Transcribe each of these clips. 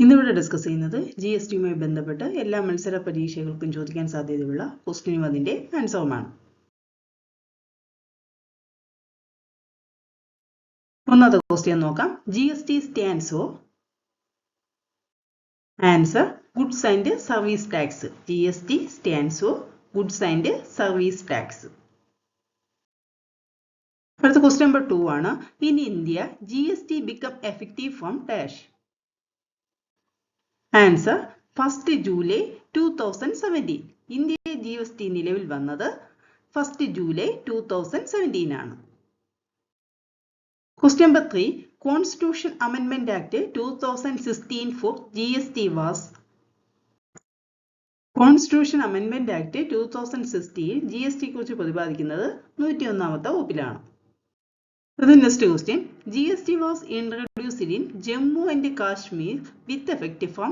ഇന്നിവിടെ ഡിസ്കസ് ചെയ്യുന്നത് GSTയുമായി ബന്ധപ്പെട്ട് എല്ലാ മത്സര പരീക്ഷകൾക്കും ചോദിക്കാൻ സാധ്യതയുള്ള ക്വസ്റ്റ്യനും അതിന്റെ ആൻസറുമാണ്. ഒന്നാമത്തെ ക്വസ്റ്റ്യൻ നോക്കാം. GST stands for answer goods and service tax. GST stands for goods and service tax. അടുത്ത ക്വസ്റ്റ്യൻ നമ്പർ 2 ആണ്. In India GST become effective from dash. Answer 1st July 2017. ഇന്ത്യയിലെ GST നിലവിൽ വന്നത് 1st ജൂലൈ 2017 ആണ്. Question number 3. Constitution amendment act 2016 for GST was. Constitution amendment act 2016 GST കുറിച്ച് പ്രതിപാദിക്കുന്നത് 101ാമത്തെ വകുപ്പിലാണ്. Next question. GST was introduced in Jammu and Kashmir with effect from.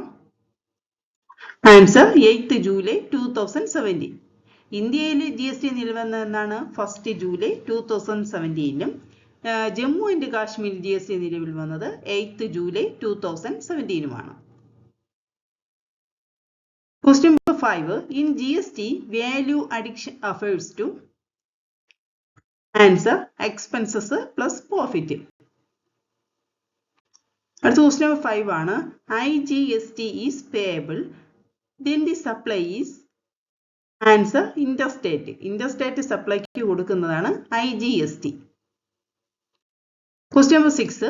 Answer 8th July 2017. ഇന്ത്യയിൽ GST നിലവിൽ വന്നതെന്നാണ് 1st ജൂലൈ 2017ലും ജമ്മു ആൻഡ് കാശ്മീർ GST നിലവിൽ വന്നത് 8th ജൂലൈ 2017ലുമാണ്. Question number 5. In GST value addition refers to. Answer expenses plus profit. അടുത്ത question number 5 ആണ്. IGST is payable then the supply is. Answer interstate. Interstate സപ്ലൈക്ക് കൊടുക്കുന്നതാണ് IGST. Question number 6.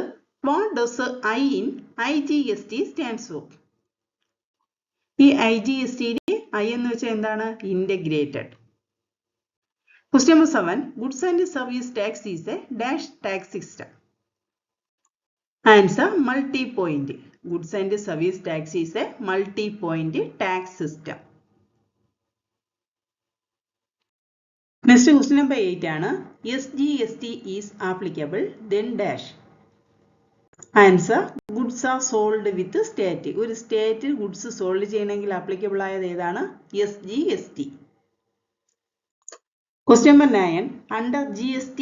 What does I in IGST stands for. ഈ IGSTയിലെ I എന്ന് വെച്ചാൽ എന്താണ്? Integrated. Question number 7. Goods and service tax is a dash tax system. Answer multi point. Goods and service tax is a multi point tax system. Next question number 8 ആണ്. SGST is applicable then dash. Answer goods are sold with state. ഒരു state goods sold ചെയ്യണമെങ്കിൽ applicable ആയത് ഏതാണ്? SGST. Question number 9. Under GST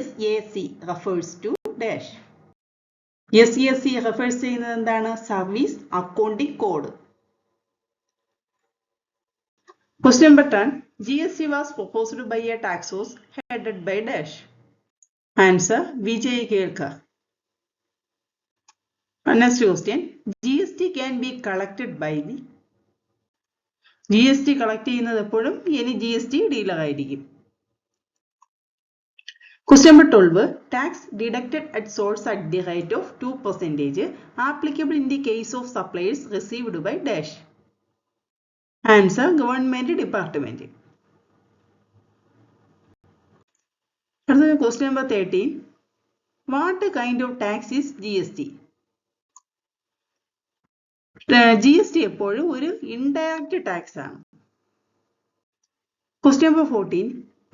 SAC refers to dash. SAC refers ചെയ്യുന്നത് എന്താണ്? Service accounting code. Question number 10. GST was proposed by a tax force headed by dash. Answer Vijay Kelkar. Next question. GST can be collected by the. GST collect ചെയ്യുന്നത് എപ്പോഴും ഇനി GST dealer ആയിരിക്കും. Question number 12. Tax deducted at source at the rate of 2% applicable in the case of supplies received by dash. Answer government department. അടുത്തത് question number 13. What kind of tax is GST? GST എപ്പോഴും ഒരു indirect tax ആണ്. Question number 14.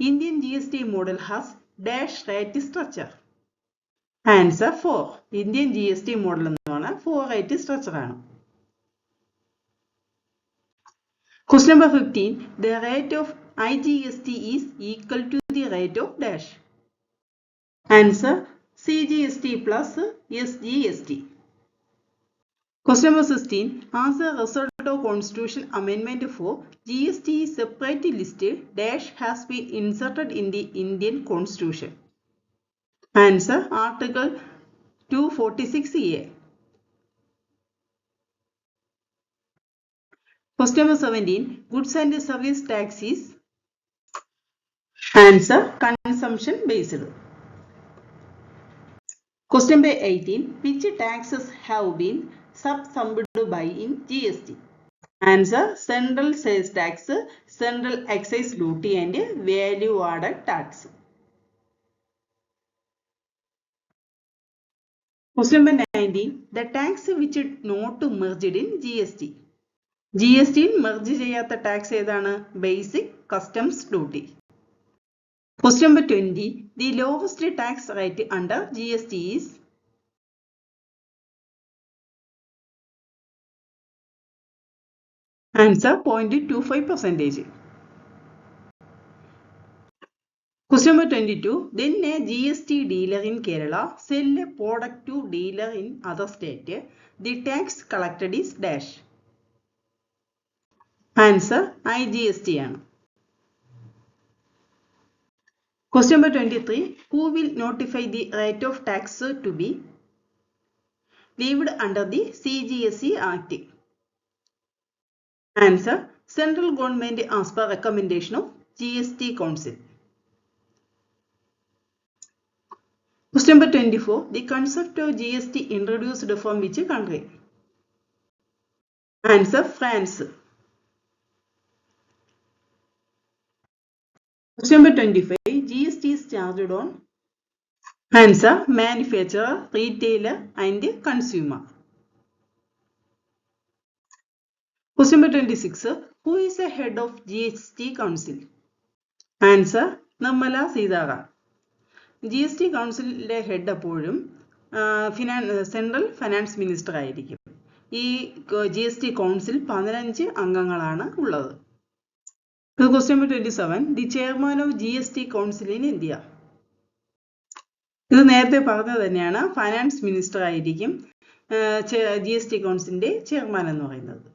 Indian GST model has dash rate structure. Answer 4. Indian GST model എന്ന് പറഞ്ഞാൽ 4 rate structure ആണ്. Question number 15. The rate of IGST is equal to the rate of dash. Answer CGST plus SGST. Question number 16. As a result of Constitution Amendment 4, GST separate list dash has been inserted in the Indian Constitution. Answer Article 246A. Question number 17. Goods and service tax is. Answer consumption based. Question number 18. Which taxes have been subsumed by in GST? Answer central sales tax, central excise duty and value added tax. Question number 19. The tax which is not merged in GST. GST merge ചെയ്യാത്ത tax ഏതാണ്? Basic customs duty. Question number 20. The lowest tax rate under GST is. Answer 0.25%. Question number 22. Then a GST dealer in Kerala sell a product to dealer in other state. The tax collected is dash. Answer IGST ആണ്. Question number 23. Who will notify the rate of tax to be levied under the CGST Act? Answer Central Government as per recommendation of GST Council. Question number 24. The concept of GST introduced from which country? Answer France. Question number 25. GST is charged on answer manufacturer, retailer and consumer. Question number 26. Who is the head of GST Council? Answer Nirmala Sitharaman. GST കൗൺസിലിന്റെ head എപ്പോഴും central finance minister ആയിരിക്കും. ഈ GST council 15 അംഗങ്ങളാണ് ഉള്ളത്. Question number 27. The chairman of GST Council in India. ഇത് നേരത്തെ പറഞ്ഞത് തന്നെയാണ്, ഫൈനാൻസ് മിനിസ്റ്റർ ആയിരിക്കും GST കൗൺസിലിന്റെ ചെയർമാൻ എന്ന് പറയുന്നത്.